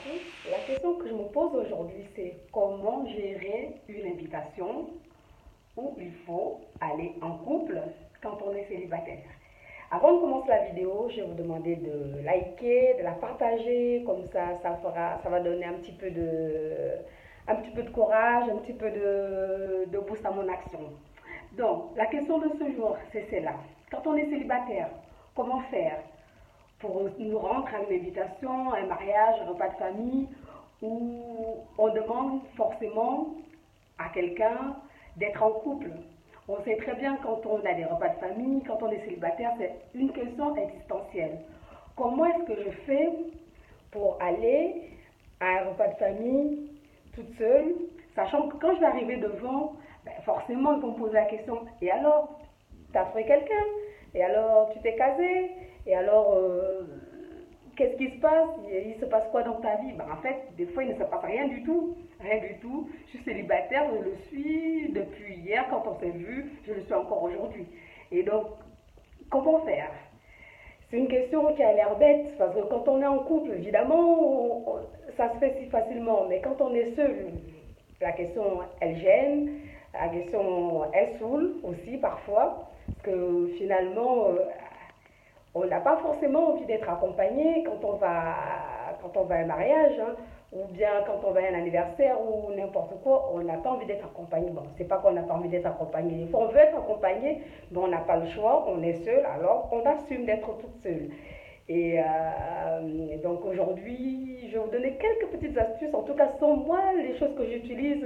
tous. La question que je me pose aujourd'hui, c'est comment gérer une invitation où il faut aller en couple quand on est célibataire. Avant de commencer la vidéo, je vais vous demander de liker, de la partager, comme ça va donner un petit peu de courage, un petit peu de boost à mon action. Donc, la question de ce jour, c'est celle-là. Quand on est célibataire, comment faire pour nous rendre à une invitation, un mariage, un repas de famille, où on demande forcément à quelqu'un d'être en couple. On sait très bien quand on a des repas de famille, quand on est célibataire, c'est une question existentielle. Comment est-ce que je fais pour aller à un repas de famille toute seule, sachant que quand je vais arriver devant, forcément ils vont me poser la question, et alors, t'as trouvé quelqu'un? Et alors, tu t'es casé? Et alors, qu'est-ce qui se passe? Il se passe quoi dans ta vie? En fait, des fois, il ne se passe rien du tout. Rien du tout. Je suis célibataire, je le suis depuis hier, quand on s'est vu, je le suis encore aujourd'hui. Et donc, comment faire? C'est une question qui a l'air bête, parce que quand on est en couple, évidemment, ça se fait si facilement. Mais quand on est seul, la question, elle gêne, la question, elle saoule aussi parfois, parce que finalement, on n'a pas forcément envie d'être accompagné quand on va à un mariage, hein, ou bien quand on va à un anniversaire ou n'importe quoi, on n'a pas envie d'être accompagné. Bon, c'est pas qu'on n'a pas envie d'être accompagné. Des fois, on veut être accompagné, mais on n'a pas le choix, on est seul, alors on assume d'être toute seule. Et donc aujourd'hui, je vais vous donner quelques petites astuces, en tout cas sont moi les choses que j'utilise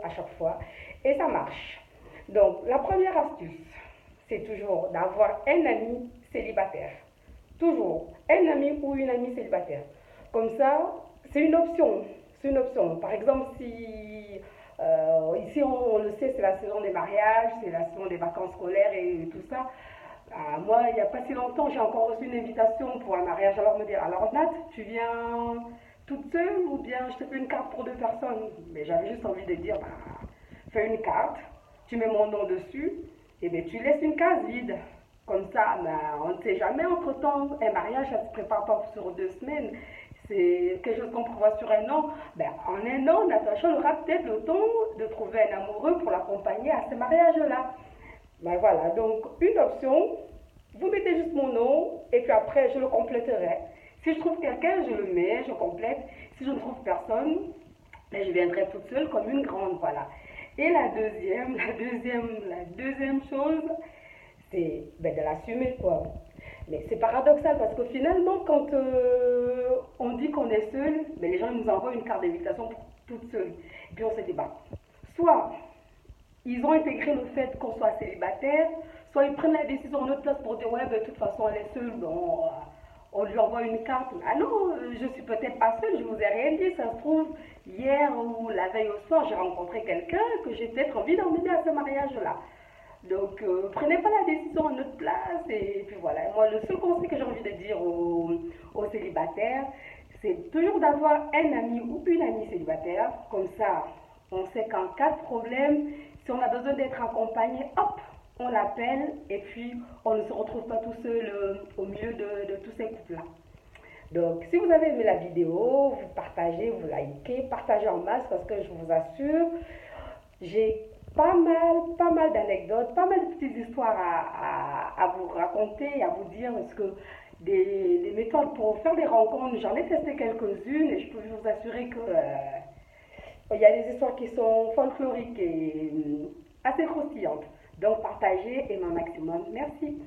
à chaque fois, et ça marche. Donc la première astuce, c'est toujours d'avoir un ami célibataire. Toujours un ami ou une amie célibataire. Comme ça, c'est une option. C'est une option. Par exemple, si ici on le sait, c'est la saison des mariages, c'est la saison des vacances scolaires et tout ça. Moi, il n'y a pas si longtemps, j'ai encore reçu une invitation pour un mariage. Alors me dire, alors Nat, tu viens toute seule ou bien je te fais une carte pour deux personnes? Mais j'avais juste envie de dire, fais une carte, tu mets mon nom dessus, et bien tu laisses une case vide. Comme ça, on ne sait jamais, entre-temps, un mariage, ça ne se prépare pas sur 2 semaines. C'est quelque chose qu'on prévoit sur un an. En un an, Natacha aura peut-être le temps de trouver un amoureux pour l'accompagner à ce mariage-là. Voilà, donc une option, vous mettez juste mon nom et puis après je le compléterai. Si je trouve quelqu'un, je le mets, je complète. Si je ne trouve personne, je viendrai toute seule comme une grande, voilà. Et la deuxième chose, c'est de l'assumer, quoi. Mais c'est paradoxal parce que finalement, quand on dit qu'on est seul, les gens nous envoient une carte d'invitation pour toute seule. Et puis on se dit, soit ils ont intégré le fait qu'on soit célibataire, soit ils prennent la décision en notre place pour dire, ouais, de toute façon, elle est seule, bon, on lui envoie une carte. Ah non, je suis peut-être pas seule, je vous ai rien dit, ça se trouve, hier ou la veille au soir, j'ai rencontré quelqu'un que j'ai peut-être envie d'emmener à ce mariage-là. Donc, prenez pas la décision à notre place. Et puis voilà, moi, le seul conseil que j'ai envie de dire aux célibataires, c'est toujours d'avoir un ami ou une amie célibataire. Comme ça, on sait qu'en cas de problème, si on a besoin d'être accompagné, hop, on l'appelle et puis on ne se retrouve pas tout seul au milieu de tous ces couples-là. Donc, si vous avez aimé la vidéo, vous partagez, vous likez, partagez en masse parce que je vous assure, j'ai pas mal d'anecdotes, pas mal de petites histoires à vous raconter et à vous dire parce que des méthodes pour faire des rencontres, j'en ai testé quelques-unes et je peux vous assurer que il y a des histoires qui sont folkloriques et assez croustillantes. Donc partagez et un maximum. Merci.